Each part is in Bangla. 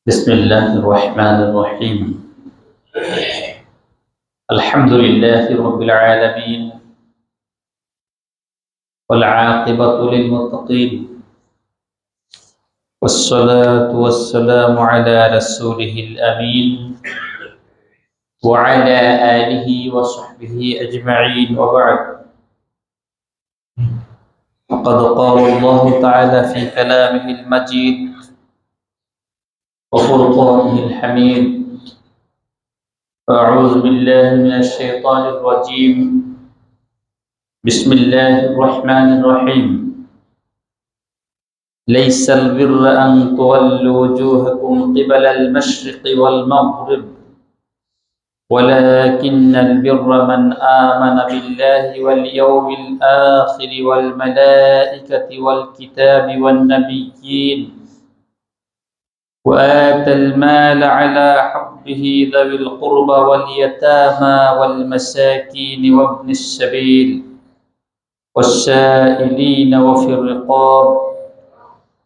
بسم الله الرحمن الرحيم. الحمد لله رب العالمين، والعاقبة للمتقين، والصلاة والسلام على رسوله الأمين وعلى آله وصحبه أجمعين، وبعد. فقد قال الله تعالى في كلامه المجيد وفرقانه الحميد: أعوذ بالله من الشيطان الرجيم، بسم الله الرحمن الرحيم. ليس البر أن تولوا وجوهكم قبل المشرق والمغرب ولكن البر من آمن بالله واليوم الآخر والملائكة والكتاب والنبيين وآتى المال على حبه ذوي القربى واليتامى والمساكين وابن السبيل والسائلين وفي الرقاب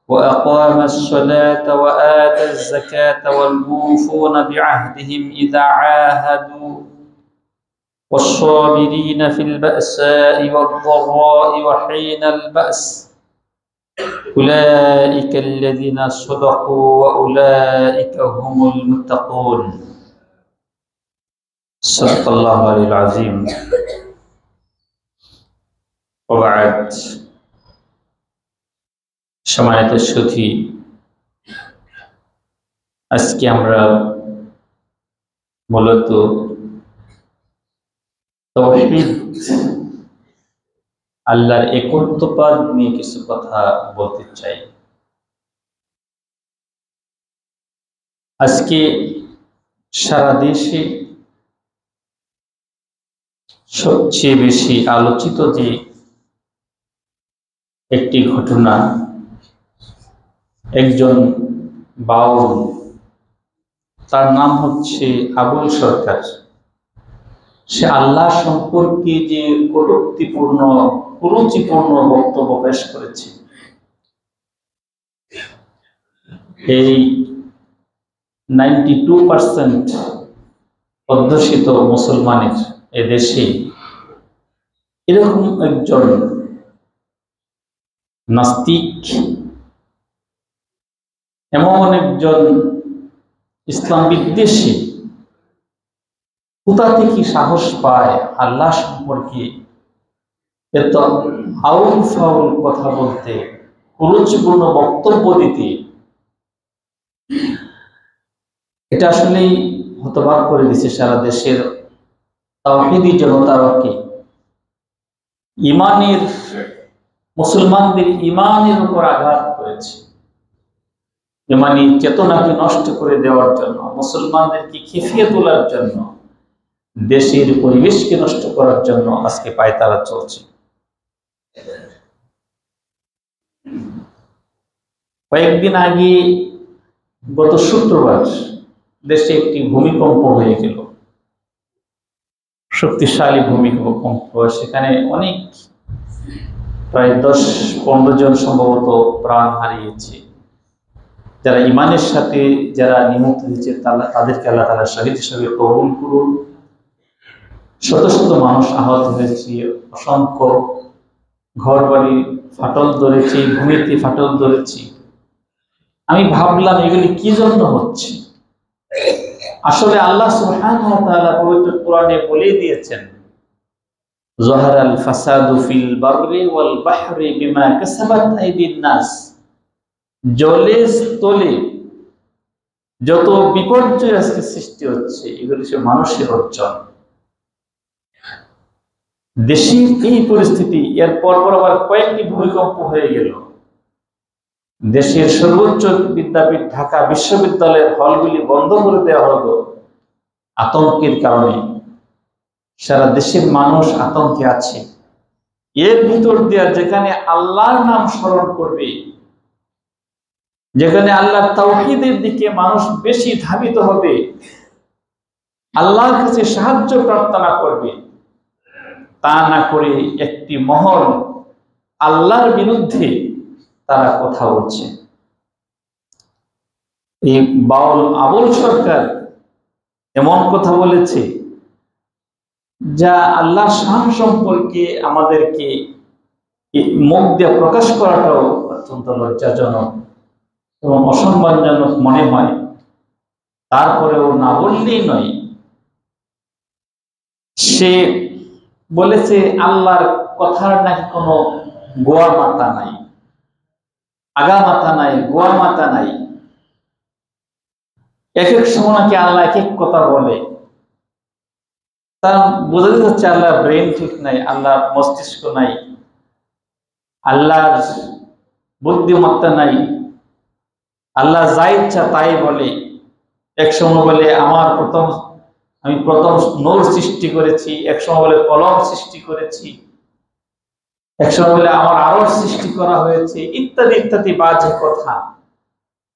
وأقام الصلاة وآتى الزكاة والموفون بعهدهم إذا عاهدوا والصابرين في البأساء والضراء وحين البأس أولئك الذين صدقوا وأولئك هم المتقون. صدق الله العلي العظيم. وبعد. সম্মানিত সুধী, আজকে আমরা মূলত তাওহীদ, আল্লাহর একত্ববাদ নিয়ে কিছু কথা বলতে চাই। আজকে সারা দেশে সবচেয়ে বেশি আলোচিত যে একটি ঘটনা, একজন বাউল, তার নাম হচ্ছে আবুল সরকার। সে আল্লাহ সম্পর্কে যে কটূক্তিপূর্ণ কুরুচিপূর্ণ বক্তব্য পেশ করেছে, এই 92% অধ্যুষিত মুসলমানের এদেশে এরকম একজন নাস্তিক, এমন একজন ইসলাম বিদ্বেষী কোথা থেকে সাহস পায় আল্লাহ সম্পর্কে এত আউল ফাউল কথা বলতে, কুরুচিপূর্ণ বক্তব্য দিতে? এটা আসলেই হতবাক করে দিচ্ছে সারা দেশের তাওহীদি জনতাকে। ইমানের, মুসলমানদের ইমানের উপর আঘাত করেছে। ইমানি চেতনাকে নষ্ট করে দেওয়ার জন্য, মুসলমানদেরকে খিফিয়ে তোলার জন্য, দেশের পরিবেশকে নষ্ট করার জন্য আজকে পায়তারা চলছে। কয়েকদিন আগে, গত শুক্রবার, দেশে একটি ভূমিকম্প হয়ে গেল, শক্তিশালী ভূমিকম্প। সেখানে অনেক, প্রায় 10-15 জন সম্ভবত প্রাণ হারিয়েছে। যারা ইমানের সাথে যারা নিহত হয়েছে তাদেরকে আল্লাহ তাআলা শহীদ হিসেবে কবুল করুন। শত শত মানুষ আহত হয়েছে, অসংখ্য ঘর বাড়ি ফাটল ধরেছে, ভূমিতে ফাটল ধরেছে। আমি ভাবলাম এগুলি কি জন্য হচ্ছে। আসলে আল্লাহ সুবহানাহু ওয়া তাআলা পবিত্র কোরআনে বলে দিয়েছেন, যাহারাল ফাসাদু ফিল বাররি ওয়াল বাহরি বিমা কাসাবাত আইদিন নাস। জলে স্থলে যত বিপর্যয় আজকে সৃষ্টি হচ্ছে, এগুলি সব মানুষের অর্জন। দেশের এই পরিস্থিতি, এর পর আবার কয়েকটি ভূমিকম্প হয়ে গেল। দেশের সর্বোচ্চ বিদ্যাপীঠ ঢাকা বিশ্ববিদ্যালয়ের হলগুলি বন্ধ করে দেওয়া হলো আতঙ্কের কারণে। সারা দেশের মানুষ আতঙ্কে আছে। এর ভিতর দিয়ে যেখানে আল্লাহর নাম স্মরণ করবে, যেখানে আল্লাহ তাওহীদের দিকে মানুষ বেশি ধাবিত হবে, আল্লাহর কাছে সাহায্য প্রার্থনা করবে, তা না করে একটি মহল আল্লাহর বিরুদ্ধে তারা কথা বলছে। এই বাউল আবুল সরকার এমন কথা বলেছে যা আল্লাহর শান সম্পর্কে আমাদেরকে মুখ দিয়ে প্রকাশ করাটাও অত্যন্ত লজ্জাজনক এবং অসম্মানজনক মনে হয়। তারপরেও না বললেই নয়। সে বলেছে আল্লাহর কথার নাকি কোনো গোয়া মাথা নাই, আগা মাথা নাই, গোয়া মাথা নাই। এক এক সময় নাকি আল্লাহ এক এক কথা বলে। তার বোঝা যাচ্ছে আল্লাহ ব্রেন ঠিক নাই, আল্লাহ মস্তিষ্ক নাই, আল্লাহর বুদ্ধিমত্তা নাই। আল্লাহ যা ইচ্ছা তাই বলে। এক সময় বলে আমি প্রথম নূর সৃষ্টি করেছি, এক সময় বলে কলম সৃষ্টি করেছি, এক সময় বলে আমার আরো সৃষ্টি করা হয়েছে, ইত্যাদি ইত্যাদি বাজে কথা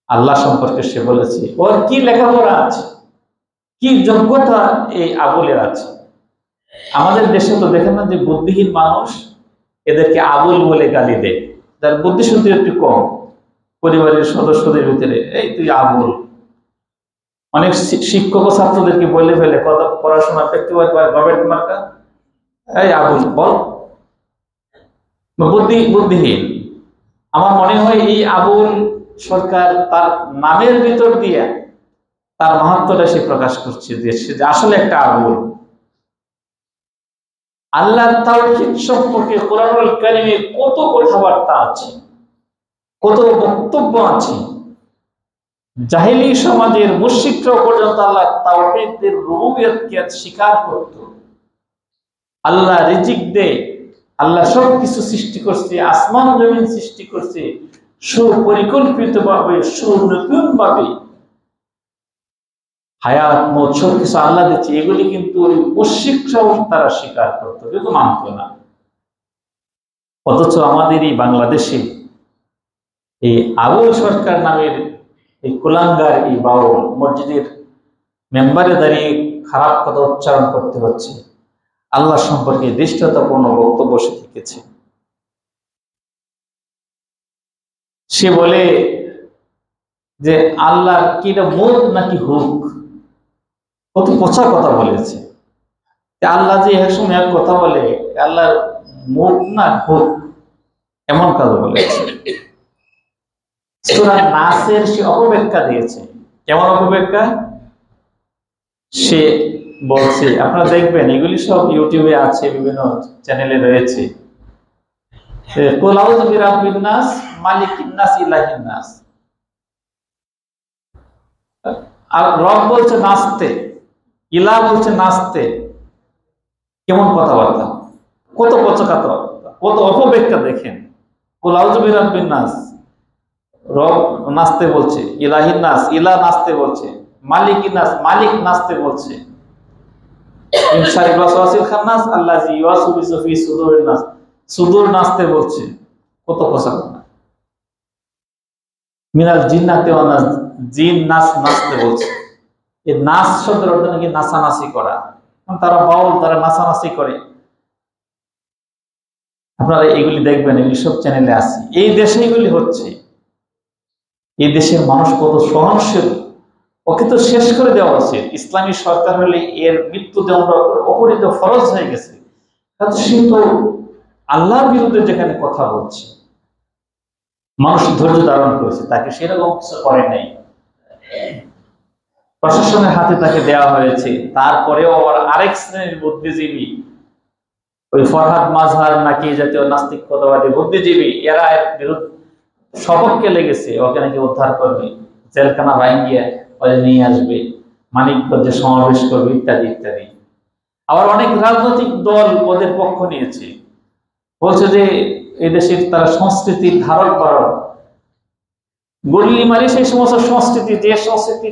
আল্লাহ সম্পর্কে সে বলেছে। ওর কি লেখাপড়া আছে, কি যোগ্যতা এই আবুলের আছে? আমাদের দেশে তো দেখেন না যে বুদ্ধিহীন মানুষ এদেরকে আবুল বলে গালি দেয়, যার বুদ্ধি শুদ্ধি একটু কম, পরিবারের সদস্যদের ভিতরে এই তুই আবুল। অনেক শিক্ষক ও ছাত্রদেরকে বলে ফেলে, কথা পড়াশোনা করতে গভর্নমেন্ট মার্কা, এই আবুল বল, বুদ্ধিহীন। আমার মনে হয় এই আবুল সরকার তার নামের ভিতর দিয়ে তার মাহাত্ম্যটা সে প্রকাশ করছে যে সে আসলে একটা আবুল। আল্লাহর তাওহীদ সম্পর্কে কোরআনুল কারীমে কত কথাবার্তা আছে, কত বক্তব্য আছে। জাহেলি সমাজের মুশরিকরা পর্যন্ত আল্লাহ তাওহীদের রুবুবিয়তকে স্বীকার করত। আল্লাহ রিজিক দেয়, আল্লাহ সবকিছু সৃষ্টি করছে, আসমান জমিন সৃষ্টি করছে সুপরিকল্পিতভাবে, সুনিপুণভাবে। হায়াত মওত সবকিছু আল্লাহ দিচ্ছে, এগুলি কিন্তু ওই মুশরিকরাও তারা স্বীকার করত, কিন্তু মানত না। অথচ আমাদের এই বাংলাদেশে এই আবুল সরকার নামের এই কুলাঙ্গার এই বাউল মসজিদের মেম্বারে দাঁড়িয়ে খারাপ কথা উচ্চারণ করতে হচ্ছে। আল্লাহ সম্পর্কে দৃষ্টতাপূর্ণ বক্তব্য সে লিখেছে। সে বলে যে আল্লাহ কি এটা মুখ নাকি হুক, কত পচা কথা বলেছে। আল্লাহ যে এক সময় এক কথা বলে, আল্লাহর মুখ না হুক, এমন কথা বলেছে। সূরা নাসের সে অপব্যাখ্যা দিয়েছে। কেমন অপব্যাখ্যা? সে বলছে, আপনারা দেখবেন এগুলি সব ইউটিউবে আছে, বিভিন্ন চ্যানেলে রয়েছে। কুল আউযু বিরাব্বিন নাস, মালিকিন নাস, ইলাহিন নাস। আর রব বলছে নাচতে, ইলাহ বলছে নাচতে। কেমন কথাবার্তা, কত পচা কথাবার্তা, কত অপব্যাখ্যা দেখেন। কুল আউযু বিরাব্বিন নাস, রব নাচতে বলছে, ইলাহিন নাস, ইলাহ নাচতে বলছে, মালিকিন নাস, মালিক নাচতে বলছে, সুদূর নাচতে বলছে। কত কথা। মিনাল জিন্নাতি ওয়ান নাস, জিন নাচ নাচতে বলছে। এই নাচ শব্দের অর্থ নাকি নাচানাচি করা। তারা বাউল, তারা নাচানাচি করে। আপনারা এগুলি দেখবেন, এগুলি সব চ্যানেলে আছে। এই দেশে এগুলি হচ্ছে। এই দেশের মানুষ কত সহনশীল, ওকে তো শেষ করে দেওয়া উচিত। ইসলামী সরকার হলে এর মৃত্যুদণ্ড অপরিত ফরজ হয়ে গেছে। সে তো আল্লাহর বিরুদ্ধে যেখানে কথা বলছে, মানুষ ধৈর্য ধারণ করেছে, তাকে সেরকম কিছু করে নাই। প্রশাসনের হাতে তাকে দেওয়া হয়েছে। তারপরেও আবার আরেক শ্রেণীর বুদ্ধিজীবী, ওই ফরহাদ মাজহার নাকি জাতীয় নাস্তিকতাবাদী বুদ্ধিজীবী, এরা এর বিরুদ্ধে সপক্ষে লেগেছে। ওকে নাকি উদ্ধার করবে, জেলখানা ভাঙ্গিয়ে নিয়ে আসবে, মানিকগঞ্জে সমাবেশ করবে, ইত্যাদি ইত্যাদি। আবার অনেক রাজনৈতিক দল ওদের পক্ষ নিয়েছে, বলছে যে এদেশের তারা সংস্কৃতির ধারক বারক। গল্লি মারি সেই সমস্ত সংস্কৃতি, যে সংস্কৃতি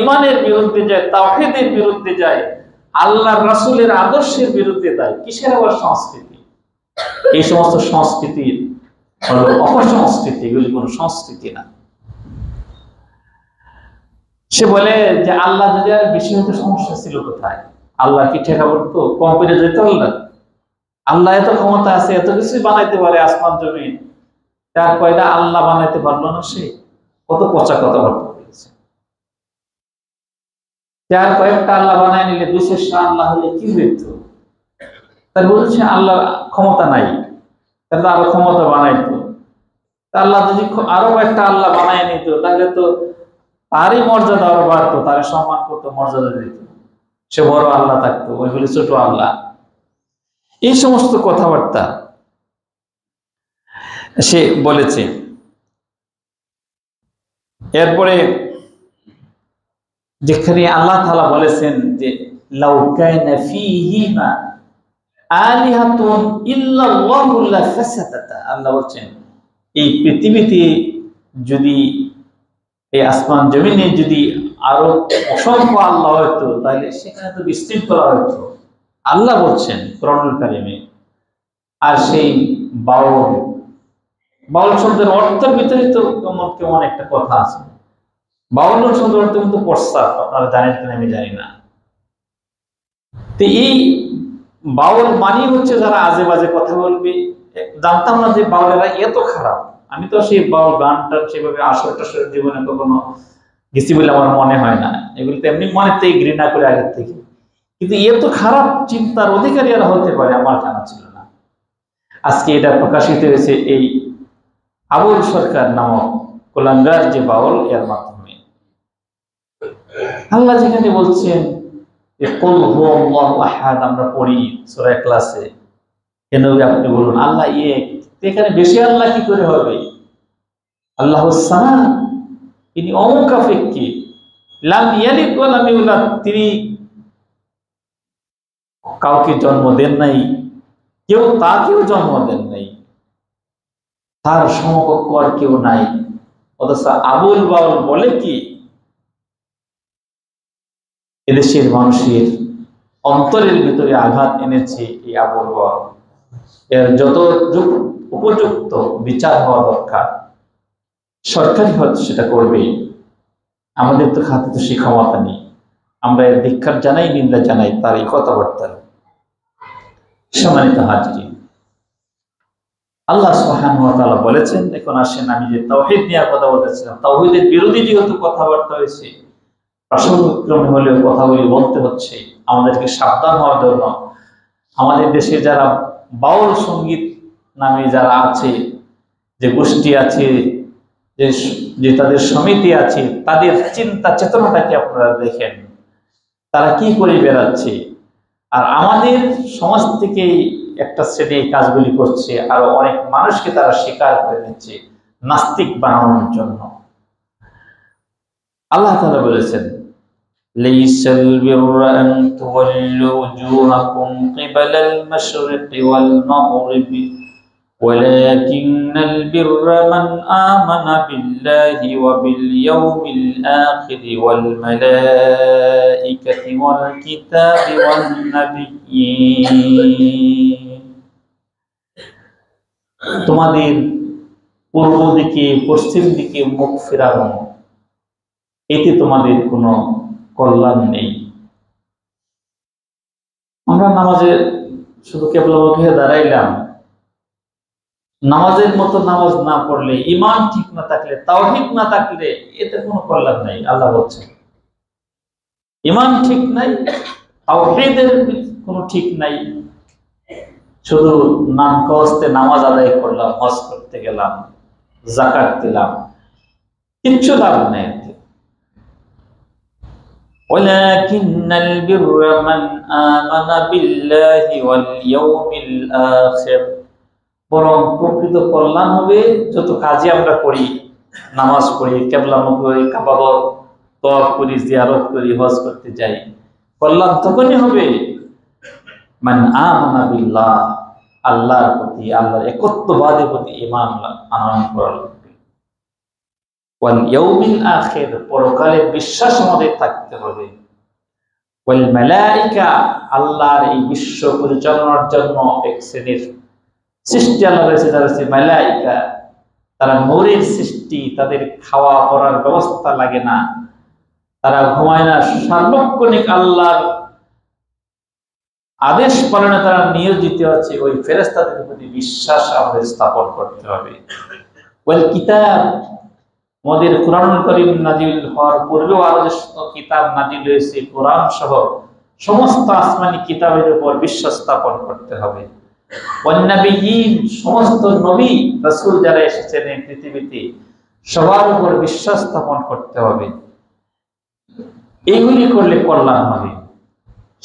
ইমানের বিরুদ্ধে যায়, তাওহীদের বিরুদ্ধে যায়, আল্লাহ রাসূলের আদর্শের বিরুদ্ধে যায়। কিসের আবার সংস্কৃতি? এই সমস্ত সংস্কৃতির হলো অপসংস্কৃতি, এগুলি কোন সংস্কৃতি না। সে বলে যে আল্লাহ যদি আর বেশি হতে সমস্যা ছিল কোথায়? আল্লাহ কি ঠেকা পড়তো? কম করে যেত আল্লাহ? আল্লাহ এত ক্ষমতা আছে, এত কিছুই বানাইতে পারে, আসমান জমিন। তার কয়টা আল্লাহ বানাইতে পারলো না? সে কত পচা কথাবার্তা বলেছে। আর কয়েকটা আল্লাহ বানায় নিলে 200 আল্লাহ হলে কি হইতো? তার বলছে আল্লাহ ক্ষমতা নাই, তাহলে আরো ক্ষমতা বানাইতো। আল্লাহ যদি আরো কয়েকটা আল্লাহ বানায় নিত, তাহলে তো তারই মর্যাদা আরো বাড়তো, তার সম্মান করতো, মর্যাদা দিত, সে বড় আল্লাহ থাকতো, ওইগুলি ছোট আল্লাহ। এই সমস্ত কথাবার্তা সে বলেছে। এরপরে যেখানে আল্লাহ তাআলা বলেছেন যে লাউ কানা ফীহিমা আলিহাতুন ইল্লাল্লাহু লাফাসাদাতা, আল্লাহ বলেন এই পৃথিবীতে যদি, এই আসমান জমিনে যদি আরো অসংখ্য আল্লাহ হইতো, তাহলে সেখানে তো বিশৃঙ্খলা হইতো। আল্লাহ বলছেন কোরআনুল কারীমে। আর সেই বাউল, বাউল শব্দের অর্থের ভিতরে তো কেমন একটা কথা আছে। বাউল শব্দের অর্থ কিন্তু প্রস্তাব, আপনারা জানেন কিনা আমি জানি না। তো এই বাউল মানে হচ্ছে যারা আজে বাজে কথা বলবে। জানতাম না যে বাউলেরা এত খারাপ। আমি তো সেই বাউল গানটা সেভাবে আসর টাসর জীবনে কখনো গেছি বলে আমার মনে হয় না। এগুলো তো এমনি মনেতেই ঘৃণা করে আগের থেকে। কিন্তু এত খারাপ চিন্তার অধিকারী এরা হতে পারে আমার জানা ছিল না। আজকে এটা প্রকাশিত হয়েছে এই আবুল সরকার নামক কুলাঙ্গার যে বাউল, এর মাধ্যমে। আল্লাহ যেখানে বলছেন কুল হুয়াল্লাহু আহাদ, আমরা পড়ি সূরা ইখলাসে, কেন আপনি বলুন আল্লাহ এক, এখানে বেশি আল্লাহ কি করে হবে? আল্লাহুস সামাদ, তিনি অমুখাপেক্ষী, লাম ইয়ালিদ ওয়া লাম ইউলাদ, তিনি কাউকে জন্ম দেন নাই, কেউ তাকেও জন্ম দেন নাই, তার সমকক্ষ আর কেউ নাই। অথচ আবুল বাউল বলে কি, এদেশের মানুষের অন্তরের ভিতরে আঘাত এনেছে এই আবুল বাউল। এর যত উপযুক্ত বিচার হওয়া দরকার, সরকারি হয়তো সেটা করবে, আমাদের তো হাতে তো সে ক্ষমতা নেই। আমরা এর ধিক্কার জানাই, নিন্দা জানাই তার এই কথাবার্তার। সম্মানিত হাজিরিন, আল্লাহ সুবহানাহু ওয়া তাআলা বলেছেন, এখন আসেন আমি যে তাওহীদ নিয়ে কথা বলতেছিলাম, তাওহীদের বিরোধী যেহেতু কথাবার্তা হয়েছে, প্রাসঙ্গিকক্রমে হলেও কথাগুলি বলতে হচ্ছে আমাদেরকে সাবধান হওয়ার জন্য। আমাদের দেশে যারা বাউল সঙ্গীত নামে যারা আছে, যে গোষ্ঠী আছে, যে তাদের সমিতি আছে, তাদের চিন্তা চেতনাটাকে আপনারা দেখেন, তারা কি করে বেড়াচ্ছে। আর আমাদের সমাজ থেকে একটা শ্রেণী এই কাজগুলি করছে, আর অনেক মানুষকে তারা স্বীকার করে নিচ্ছে নাস্তিক বানানোর জন্য। আল্লাহ তাআলা বলেছেন লাইসাল বিররা আন তুওয়াল্লু ওজুহাকুম কিবালাল মাশরিকি ওয়াল মাগরিবি ওয়ালাকিন্নাল বিররা মান আমানা বিল্লাহি ওয়া বিল ইয়াউমিল আখির ওয়াল মালাইকাতি ওয়াল কিতাবি ওয়ান নাবিয়্যিন। তোমাদের পূর্ব দিকে পশ্চিম দিকে মুখ ফেরানো, এতে তোমাদের কোনো কল্যাণ নেই। আমরা নামাজে শুধু কেবলামুখী হয়ে দাঁড়াইলাম, নামাজের মতো নামাজ না পড়লে, ঈমান ঠিক না থাকলে, তাওহীদ না থাকলে এতে কোনো কল্যাণ নেই। আল্লাহ বলছেন ঈমান ঠিক নাই, তাওহীদের কোনো ঠিক নাই, শুধু নাম কস্তে নামাজ আদায় করলাম, হজ করতে গেলাম, যাকাত দিলাম, কিচ্ছু লাভ নেই। ওয়ালাকিন্নাল বিররা মান আমানা বিল্লাহি ওয়াল ইয়াউমিল আখির, বরং প্রকৃত কল্যাণ হবে যত কাজে আমরা করি, নামাজ পড়ি, কিবলামুখী হই, কাবা তওয়াফ করি, জিয়ারত করি, হজ করতে যাই, কল্যাণ তখনই হবে মান আমানা বিল্লাহ, আল্লাহর প্রতি, আল্লাহর একত্ববাদের প্রতি ঈমান আনয়ন করা লাগবে। ওয়াল ইয়াউমিল আখির, পরকালের বিশ্বাস আমাদের থাকতে হবে। ওয়াল মালাইকা, আল্লাহর এই বিশ্ব পরিচালনার জন্য এক শ্রেণীর সৃষ্টি আল্লাহ রয়েছে, যারা হচ্ছে মালাইকা, তারা নূরের সৃষ্টি, তাদের খাওয়া পড়ার ব্যবস্থা লাগে না, তারা ঘুমায় না, সার্বক্ষণিক আল্লাহর আদেশ পালনে তারা নিয়োজিত আছে। ওই ফেরেশতাদের প্রতি বিশ্বাস আমাদের স্থাপন করতে হবে। ওয়াল কিতাব, আমাদের কুরআনুল কারীম নাজিল হওয়ার পূর্বেও আরো যে কিতাব নাজিল হয়েছে কোরআন সহ সমস্ত আসমানি কিতাবের উপর বিশ্বাস স্থাপন করতে হবে। ওয়ান্নাবিয়্যিন, সমস্ত নবী রাসূল যারা এসেছেন এই পৃথিবীতে সবার উপর বিশ্বাস স্থাপন করতে হবে। এইগুলি করলে কল্যাণ হবে।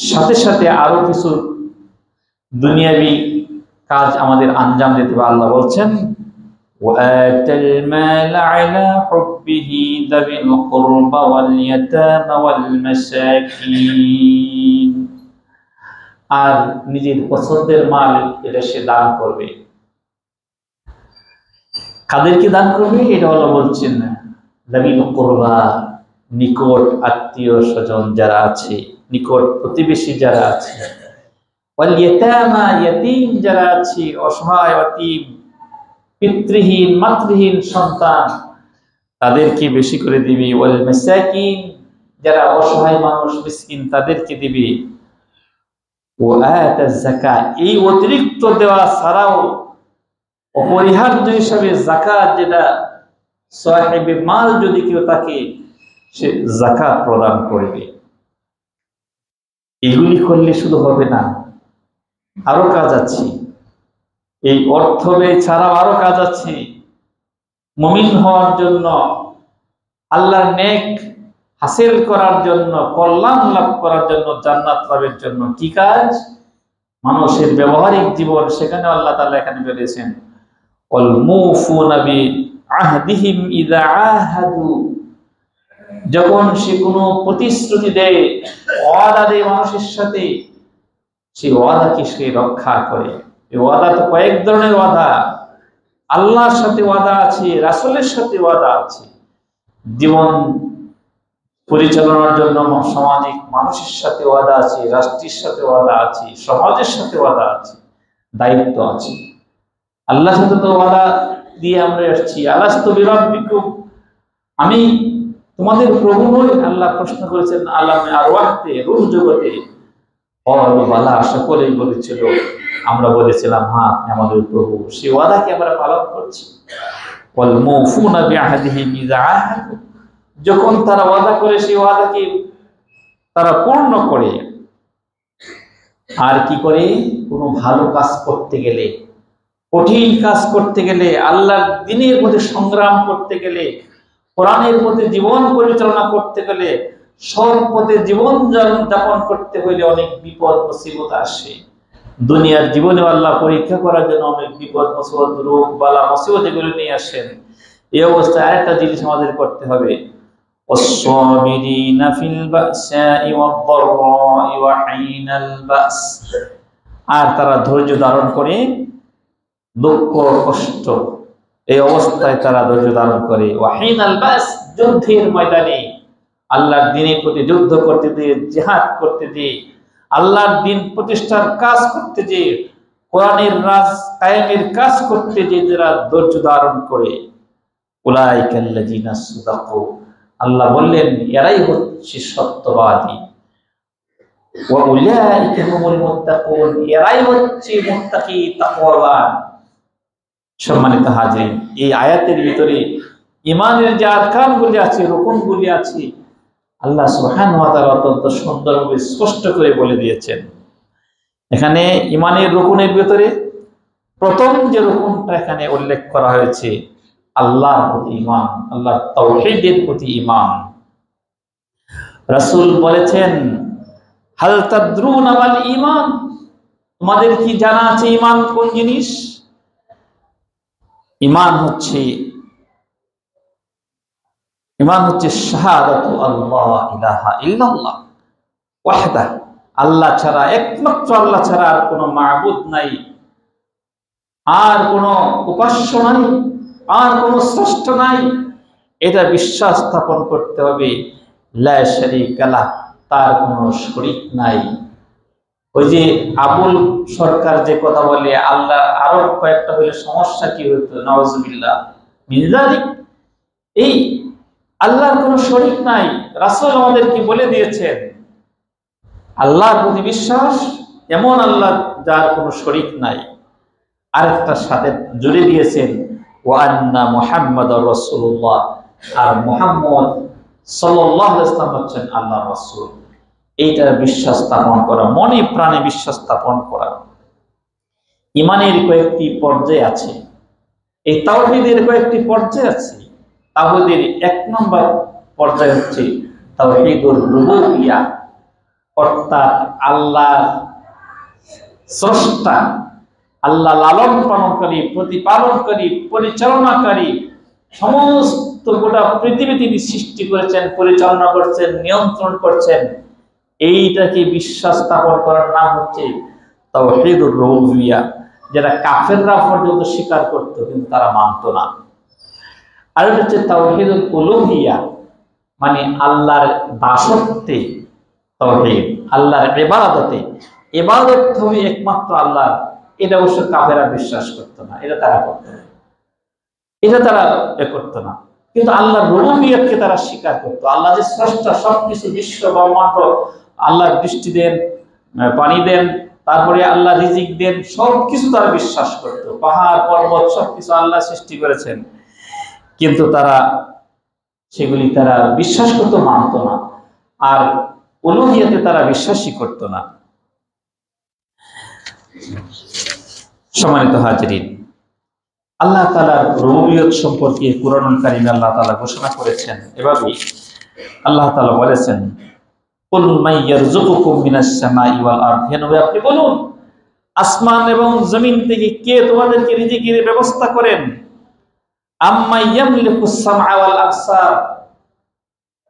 সাথে সাথে আরো কিছু দুনিয়াবি কাজ আমাদের আঞ্জাম দিতে হবে। আল্লাহ বলছেন ওয়াতাল মাল আলা হুব্বিহি যাবিল কুরবা ওয়াল ইয়াতামা ওয়াল মাসাকিন, আর নিজের পছন্দের মাল এটা সে দান করবে। কাদেরকে দান করবে? এটা হলো বলছেন যাবিল কুরবা, নিকট আত্মীয় স্বজন যারা আছে, নিকট প্রতিবেশী যারা আছে, ওয়াল ইয়াতামা, ইয়াতীম যারা আছে, অসহায় অতীম পিতৃহীন মাতৃহীন সন্তান, তাদেরকে বেশি করে দিবি। ওয়াল মাসাকিন, যারা অসহায় মানুষ মিসকিন তাদেরকে দিবি। ওয়া আতা যাকাত, এই অতিরিক্ত দেওয়া ছাড়াও অপরিহার্য হিসাবে যাকাত, যেটা সাহেবে মাল যদি কেউ থাকে সে যাকাত প্রদান করবে। এগুলি করলে শুধু হবে না, আরো কাজ আছে। এই অর্থ ব্যয় ছাড়াও আরো কাজ আছে। মুমিন হওয়ার জন্য, আল্লাহর নেক হাসিল করার জন্য, কল্যাণ লাভ করার জন্য, জান্নাত লাভের জন্য কি কাজ? মানুষের ব্যবহারিক জীবন, সেখানে আল্লাহ তাআলা এখানে বলেছেন ওয়াল মুফুনা বিআহদিহিম ইযা আহাদু, যখন সে কোনো প্রতিশ্রুতি দেয়, ওয়াদা দেয় মানুষের সাথে, সেই ওয়াদাকে সে রক্ষা করে। এই ওয়াদা তো কয়েক ধরনের ওয়াদা। আল্লাহর সাথে ওয়াদা আছে, রাসূলের সাথে ওয়াদা আছে, জীবন পরিচালনার জন্য সামাজিক মানুষের সাথে ওয়াদা আছে, রাষ্ট্রের সাথে ওয়াদা আছে, সমাজের সাথে ওয়াদা আছে, দায়িত্ব আছে। আল্লাহর সাথে তো ওয়াদা দিয়ে আমরা আসছি, আলাস্তু বিরাব্বিকুম, আমি তোমাদের প্রভু নই? আল্লাহ প্রশ্ন করেছেন আলামে আরওয়াহতে, রূহ জগতে। বালা, সকলেই বলেছিল, আমরা বলেছিলাম হ্যাঁ আপনি আমাদের প্রভু। সেই ওয়াদাকে আমরা পালন করছি। ওয়াল মুফুনা বিআহদিহিম ইযা আহাদু, যখন তারা ওয়াদা করে সেই ওয়াদাকে তারা পূর্ণ করে। আর কি করে? কোনো ভালো কাজ করতে গেলে, কঠিন কাজ করতে গেলে, আল্লাহর দ্বীনের মধ্যে সংগ্রাম করতে গেলে, কোরআনের মধ্যে জীবন পরিচালনা করতে গেলে, সৎ পথে জীবন যাপন করতে হইলে অনেক বিপদ মুসিবত আসে। দুনিয়ার জীবনে আল্লাহ পরীক্ষা করার জন্য অনেক বিপদ মুসিবত, রোগ বালা মুসিবত এগুলো নিয়ে আসেন। এই অবস্থায় আরেকটা জিনিস আমাদের করতে হবে, والصابرين في البأساء والضراء وحين البأس, আর তারা ধৈর্য ধারণ করে দুঃখ কষ্ট এই অবস্থায় তারা ধৈর্য ধারণ করে। ওয়াহিন আল বাস, যুদ্ধের ময়দানে আল্লাহর দ্বীনের প্রতি যুদ্ধ করতে দিয়ে, জিহাদ করতে দিয়ে, আল্লাহর দ্বীন প্রতিষ্ঠার কাজ করতে যে, কোরআনের রাজ কায়েমের কাজ করতে যে যারা ধৈর্য ধারণ করে, উলাইকাল্লাযিনা সাদাকু, আল্লাহ বললেন এরাই হচ্ছে সত্যবাদী। ওয়া উলাইকা হুমুল মুত্তাকুন, এরাই হচ্ছে মুত্তাকি, তাকওয়াবান। সম্মানিত হাজিরিন, এই আয়াতের ভিতরে ঈমানের যে আরকানগুলি আছে, রুকুনগুলি আছে, আল্লাহ সুবহানাহু ওয়া তাআলা অত্যন্ত সুন্দরভাবে স্পষ্ট করে বলে দিয়েছেন। এখানে ঈমানের রুকুনের ভিতরে প্রথম যে রুকুনটা এখানে উল্লেখ করা হয়েছে, আল্লাহর প্রতি ঈমান, আল্লাহর তাওহীদের প্রতি ঈমান। রাসূল বলেছেন হাল তাদরুনা মাল ঈমান, তোমাদের কি জানা আছে ঈমান কোন জিনিস? ঈমান হচ্ছে শাহাদাতু আল্লাহ ইলাহা ইল্লাল্লাহ ওয়াহদাহ, আল্লাহ ছাড়া, একমাত্র আল্লাহ ছাড়া আর কোনো মাবুদ নাই, আর কোনো উপাস্য নাই, আর কোনো স্রষ্টা নাই, এটা বিশ্বাস স্থাপন করতে হবে। লা শারীকা লাহ, তার কোনো শরীক নাই। ওই যে আবুল সরকার যে কথা বলে, আল্লাহ আরো কয়েকটা হলে সমস্যা কি হতো, নাউজুবিল্লাহ মিন যালিক, এই আল্লাহর কোনো শরীক নাই। রাসূল আমাদেরকে বলে দিয়েছেন আল্লাহর প্রতি বিশ্বাস, এমন আল্লাহ যার কোনো শরীক নাই। আরেকটার সাথে জুড়ে দিয়েছেন ওয়া আন্না মুহাম্মাদুর রাসূলুল্লাহ আর মুহাম্মদ সাল্লাল্লাহু আলাইহি ওয়াসাল্লাম হচ্ছেন আল্লাহর রাসূল। এইটার বিশ্বাস স্থাপন করা, মনে প্রাণে বিশ্বাস স্থাপন করা। ইমানের কয়েকটি পর্যায় আছে, এই তাওহীদের কয়েকটি পর্যায় আছে। তাওহীদের 1 নম্বর পর্যায় হচ্ছে তাওহীদুর রুবুবিয়্যাহ, অর্থাৎ আল্লাহ স্রষ্টা, আল্লাহ লালন পালনকারী, প্রতিপালনকারী, পরিচালনাকারী, সমস্ত গোটা পৃথিবী তিনি সৃষ্টি করেছেন, পরিচালনা করছেন, নিয়ন্ত্রণ করছেন। এইটাকে বিশ্বাস স্থাপন করার নাম হচ্ছে তাওহীদুর রুবুবিয়্যাহ, যেটা কাফেররা পর্যন্ত স্বীকার করত কিন্তু তারা মানত না। আর হচ্ছে তাওহীদুল উলুহিয়্যাহ, মানে আল্লাহর দাসত্বে তাওহীদ, আল্লাহর ইবাদতে। ইবাদত হবে একমাত্র আল্লাহর, এটা অবশ্য কাফেররা বিশ্বাস করতো না, এটা তারা করতো না, এটা তারা করতো না। কিন্তু আল্লাহর রুবুবিয়্যাহকে তারা স্বীকার করতো। আল্লাহ যে স্রষ্টা, সবকিছু বিশ্ব ব্রহ্মাণ্ড আল্লাহর দৃষ্টি দেন, পানি দেন, তারপরে আল্লাহ রিজিক দেন, সবকিছু তারা বিশ্বাস করতো। পাহাড় পর্বত সবকিছু আল্লাহ সৃষ্টি করেছেন, কিন্তু তারা সেগুলি তারা বিশ্বাস করতো, মানত না। আর উলুহিয়াতে তারা বিশ্বাসই করতো না। সম্মানিত হাজিরিন, আল্লাহ তাআলার রুবুবিয়ত সম্পর্কে কুরআনুল কারীমে আল্লাহ তাআলা ঘোষণা করেছেন এভাবে। আল্লাহ তাআলা বলেছেন, কুল মান ইয়ারযুকুকুম মিনাস সামাই ওয়াল আরদ, হে নবী আপনি বলুন, আসমান এবং জমিন থেকে কে তোমাদেরকে রিজিকের ব্যবস্থা করেন? আম্মা ইয়ামলিকুস সামআ ওয়াল আবসার,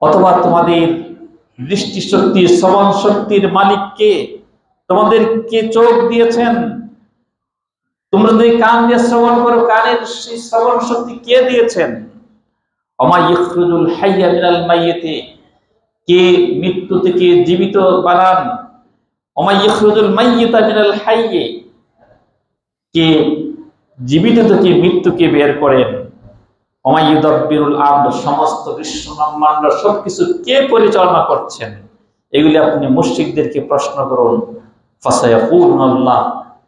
অথবা তোমাদের দৃষ্টি শক্তি, শ্রবণ শক্তির মালিক কে? তোমাদেরকে চোখ দিয়েছেন, তোমরা যদি কান দিয়ে শ্রবণ করো, কানের সেই শ্রবণ শক্তি কে দিয়েছেন? ওমা ইখরুজুল হাইয়্যা মিনাল মাইয়িতি, কে মৃত্যু থেকে জীবিত বানান? ওমা ইখরুজুল মাইয়িতা মিনাল হাইয়্যি, কে জীবিত থেকে মৃত্যুকে বের করেন? ওমা ইউদাব্বিরুল আমর, সমস্ত বিশ্ব ব্রহ্মাণ্ড সবকিছু কে পরিচালনা করছেন? এগুলি আপনি মুশরিকদেরকে প্রশ্ন করুন। ফাসায়াকুলুনাল্লাহ,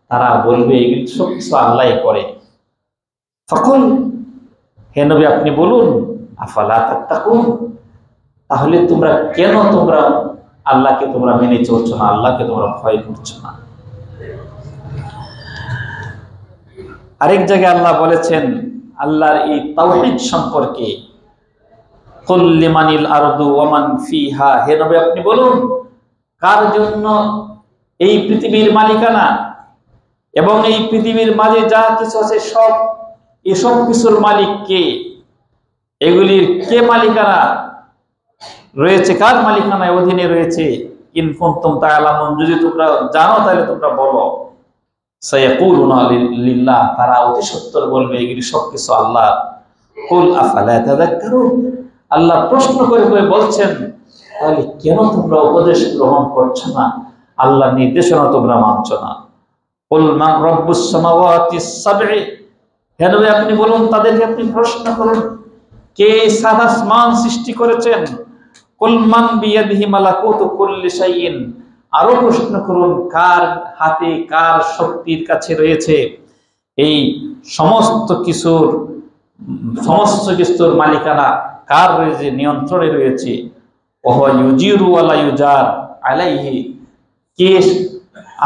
তারা বলবে এগুলি সবকিছু আল্লাহই করে। ফাকুল, হে নবী আপনি বলুন, আফালা তাত্তাকুন, তাহলে তোমরা কেন আল্লাহকে তোমরা মেনে চলছো না, আল্লাহকে তোমরা ভয় করছো না? আরেক জায়গায় আল্লাহ বলেছেন আল্লাহর এই তাওহীদ সম্পর্কে, কুল লিমানিল আরদু ওয়া মান ফিহা, হে নবী আপনি বলুন, কার জন্য এই পৃথিবীর মালিকানা এবং এই পৃথিবীর মাঝে যা কিছু আছে সব, এসব কিছুর মালিক কে? এগুলির কে মালিকানা রয়েছে, কার মালিকানায় অধীনে রয়েছে? ইন কুনতুম তা'লামুন, যদি তোমরা জানো তাহলে তোমরা বলো। সায়াকুলুনা লিল্লাহ, তারা অতি সত্বর বলবে এগুলি সবকিছু আল্লাহ। কুল আফালা তাযাক্কারুন, আল্লাহ প্রশ্ন করে করে বলছেন, তাহলে কেন তোমরা উপদেশ গ্রহণ করছো না, আল্লাহর নির্দেশনা তোমরা মানছো না? কুল মান রাব্বুস সামাওয়াতিস সাব'i, হে নবী আপনি বলুন, তাদেরকে আপনি প্রশ্ন করুন, কে সাত আসমান সৃষ্টি করেছেন? কুল মান বিয়াদিহি মালাকুতু কুল্লি শাইইন, আরো প্রশ্ন করুন, কার হাতে, কার শক্তির কাছে রয়েছে এই সমস্ত কিছুর মালিকানা, কার রয়েছে, নিয়ন্ত্রণে রয়েছে? ওয়া ইউজিরু ওয়া লা ইউজার আলাইহি, কে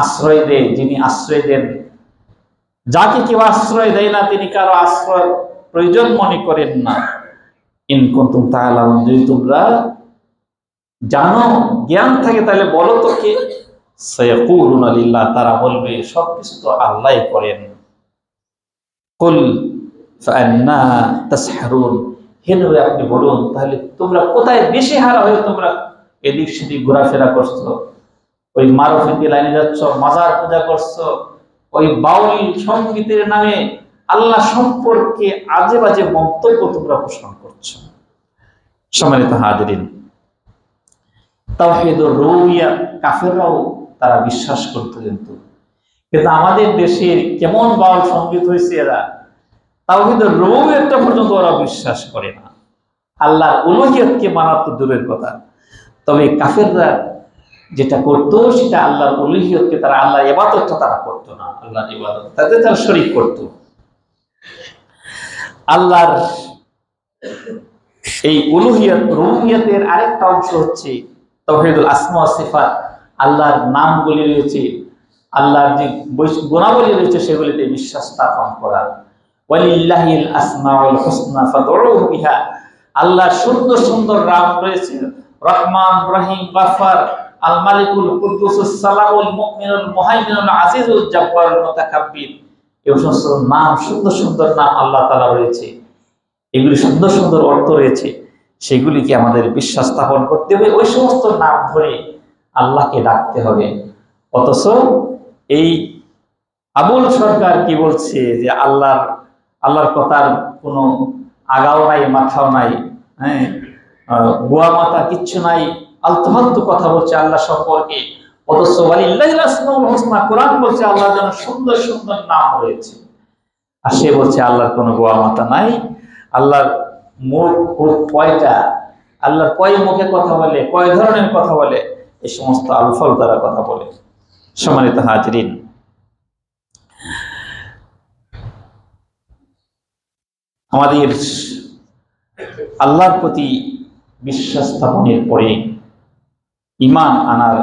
আশ্রয় দেয়, যিনি আশ্রয় দেন, যাকে কেউ আশ্রয় দেয় না তিনি কারো আশ্রয় প্রয়োজন মনে করেন না। ইন কুনতুম তা'লামুন, যদি তোমরা জানো, জ্ঞান থাকে, তাহলে বলো তো কে? সায়াকুলুনা লিল্লাহ, তারা বলবে সবকিছু তো আল্লাহই করেন। কুল ফাআন্না তাসহারুন, হে নবী আপনি বলুন, তাহলে তোমরা কোথায় বেশি হারা হয়ে তোমরা এদিক সেদিক ঘোরাফেরা করছো? ওই মারুফিতি লাইনে যাচ্ছ, মাজার পূজা করছো, ওই বাউল সঙ্গীতের নামে আল্লাহ সম্পর্কে আজে বাজে মন্তব্য তোমরা পোষণ করছো। সম্মানিত হাজিরিন, তাওহীদুর রুবুবিয়্যাহ কাফেররাও তারা বিশ্বাস করতো, কিন্তু আমাদের দেশের কেমন বাউল সঙ্গীত হয়েছে, এরা তাওহীদুর রুবুবিয়্যাহটা পর্যন্ত ওরা বিশ্বাস করে না। আল্লাহর উলুহিয়তকে মানা তো দূরের কথা, তবে কাফেররা যেটা করতো সেটা আল্লাহর উলুহিয়তকে, তারা আল্লাহর ইবাদতটা তারা করতো না, আল্লাহর ইবাদত তাদের তারা শরীক করতো। আল্লাহর এই উলুহিয়াত রুবুবিয়াতের আরেকটা অংশ হচ্ছে তাওহীদুল আসমা ওয়াস সিফাত। আল্লাহর নামগুলি রয়েছে, আল্লাহর যে গুণাবলী রয়েছে সেগুলিতে বিশ্বাস স্থাপন করা। ওয়ালিল্লাহিল আসমাউল হুসনা ফাদউহু বিহা, আল্লাহর সুন্দর সুন্দর নাম রয়েছে, রহমান, রহিম, গফফার, আল মালিকুল কুদ্দুসুস সালামুল মুমিনুল মুহাইমিনুল আজিজুল জাব্বারুল মুতাকাব্বির। এই সমস্ত নাম, সুন্দর সুন্দর নাম আল্লাহ তাআলা রয়েছে, এগুলি সুন্দর সুন্দর অর্থ রয়েছে, সেগুলিকে আমাদের বিশ্বাস স্থাপন করতে হবে। ওই সমস্ত নাম ধরে আল্লাহকে ডাকতে হবে। অথচ এই আবুল সরকার কি বলছে যে আল্লাহর কথার কোনো আগাও নাই, মাথাও নাই, হ্যাঁ, গোয়া মাথা কিচ্ছু নাই, আলতু ফালতু কথা বলছে আল্লাহ সম্পর্কে। অথচ ওয়ালিল্লাহিল আসমাউল হুসনা, কোরআন বলছে আল্লাহর জন্য সুন্দর সুন্দর নাম রয়েছে, আর সে বলছে আল্লাহর কোনো গোয়া মাথা নাই। আল্লাহর মুখ কয়টা, আল্লাহর কয় মুখে কথা বলে, কয় ধরনের কথা বলে, এই সমস্ত আলফাল দ্বারা কথা বলে। সম্মানিত হাজরিন, আমাদের আল্লাহর প্রতি বিশ্বাস স্থাপনের পরে ঈমান আনার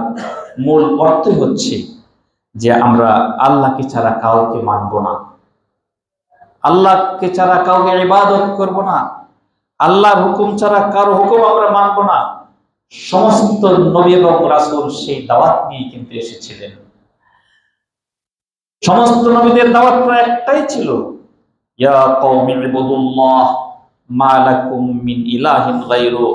মূল অর্থই হচ্ছে যে আমরা আল্লাহকে ছাড়া কাউকে মানব না, আল্লাহকে ছাড়া কাউকে ইবাদত করব না, আল্লাহর হুকুম ছাড়া কারো হুকুম আমরা মানব না। সমস্ত নবী এবং রাসূল সেই দাওয়াত নিয়ে কিন্তু এসেছিলেন। সমস্ত নবীদের দাওয়াত প্রায় একটাই ছিল, ইয়া কওমি ইবুদুল্লাহ মা লাকুম মিন ইলাহিন গায়রু,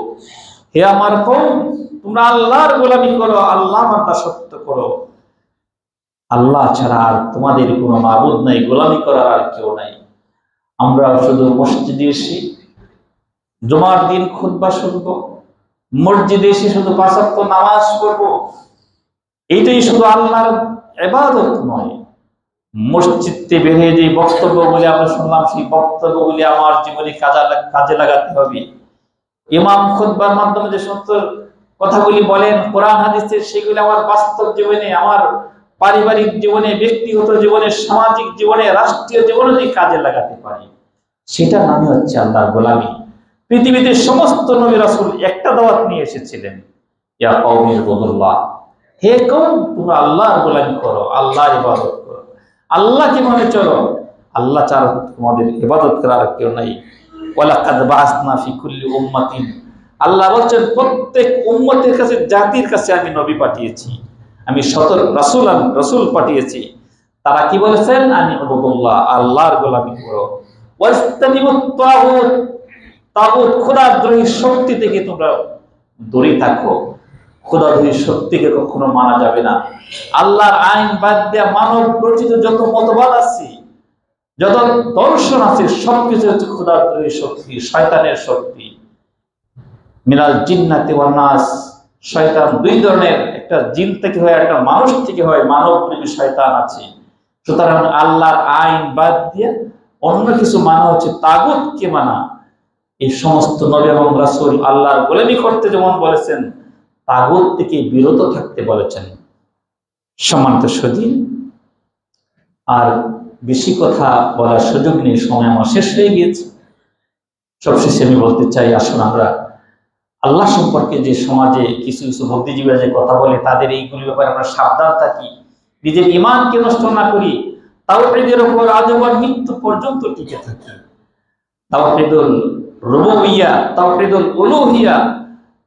হে আমার কওম, তোমরা আল্লাহর গোলামি করো, আল্লাহর দাসত্ব করো, আল্লাহ ছাড়া আর তোমাদের কোনো মাবুদ নাই, গোলামি করার আর কেউ নাই। আমরা শুধু মসজিদে এসে জুমার দিন খুতবা শুনবো, মসজিদে এসে শুধু 5 ওয়াক্ত নামাজ পড়বো, এইটাই শুধু আল্লাহর ইবাদত নয়। মসজিদে বের হয়ে যে বক্তব্যগুলি আমরা শুনলাম, সেই বক্তব্যগুলি আমার জীবনে কাজে লাগাতে হবে। ইমাম খুতবার মাধ্যমে যে সমস্ত কথাগুলি বলেন কোরআন হাদিসের, সেগুলি আমার বাস্তব জীবনে, আমার পারিবারিক জীবনে, ব্যক্তিগত জীবনে, সামাজিক জীবনে, রাষ্ট্রীয় জীবনে যদি কাজে লাগাতে পারি, সেটা নামই হচ্ছে আল্লাহর গোলামি। পৃথিবীতে সমস্ত নবী রাসূল একটা দাওয়াত নিয়ে এসেছিলেন, ইয়া কওমি ইবুদুল্লাহ, হে কওম, তোমরা আল্লাহর গোলামি করো, আল্লাহর ইবাদত করো, আল্লাহকে মনে চলো, আল্লাহ ছাড়া তোমাদের ইবাদত করার কেউ নাই। ওয়ালাকাদ বাআসনা ফি কুল্লি উম্মাতিন, আল্লাহ বলছেন প্রত্যেক উম্মতের কাছে, জাতির কাছে আমি নবী পাঠিয়েছি, আমি রাসূল পাঠিয়েছি। তারা কি বলেছেন? আনি ইবুদুল্লাহ, আল্লাহর গোলামি করো, ওয়াস্তানিবুত তাগুত, তাগুত খোদাদ্রোহী শক্তি থেকে তোমরা দূরে থাকো। খোদাদ্রোহী শক্তিকে কখনো মানা যাবে না। আল্লাহর আইন বাদ দিয়ে মানব রচিত যত মতবাদ আছে, যত দর্শন আছে, সবকিছু হচ্ছে খোদাদ্রোহী শক্তি, শয়তানের শক্তি। মিনাল জিন্নাতি ওয়ান নাস, শয়তান দুই ধরনের, একটা জিন থেকে হয়, একটা মানুষ থেকে হয়, মানব প্রেমী শয়তান আছে। সুতরাং আল্লাহর আইন বাদ দিয়ে অন্য কিছু মানা হচ্ছে তাগুতকে মানা। এই সমস্ত নবী এবং রাসূল আল্লাহর গোলামি করতে যেমন বলেছেন, তাগুত থেকে বিরত থাকতে বলেছেন। সম্মানিত সুধী, আর বেশি কথা বলার সুযোগ নেই, সময় আমার শেষ হয়ে গিয়েছে। সবশেষে আমি বলতে চাই, আসুন আমরা আল্লাহ সম্পর্কে যে সমাজে কিছু কিছু বুদ্ধিজীবীরা যে কথা বলে, তাদের এইগুলির ব্যাপারে আমরা সাবধান থাকি, নিজের ঈমানকে নষ্ট না করি, তাওহীদের উপর আজীবন মৃত্যু পর্যন্ত টিকে থাকি। তাওহীদুল রুবুবিয়্যা, তাওহীদুল উলুহিয়্যা,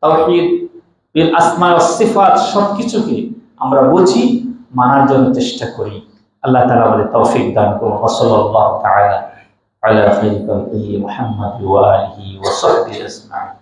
তাওহীদ বিল আসমা ওয়াস সিফাত, সবকিছুকে আমরা বুঝি, মানার জন্য চেষ্টা করি। আল্লাহ তাআলা আমাদের তৌফিক দান করুন। সাল্লাল্লাহু তাআলা আলা খায়রি খালকিহি মুহাম্মাদ ওয়া আলিহি ওয়া সাহবিহি আজমাইন।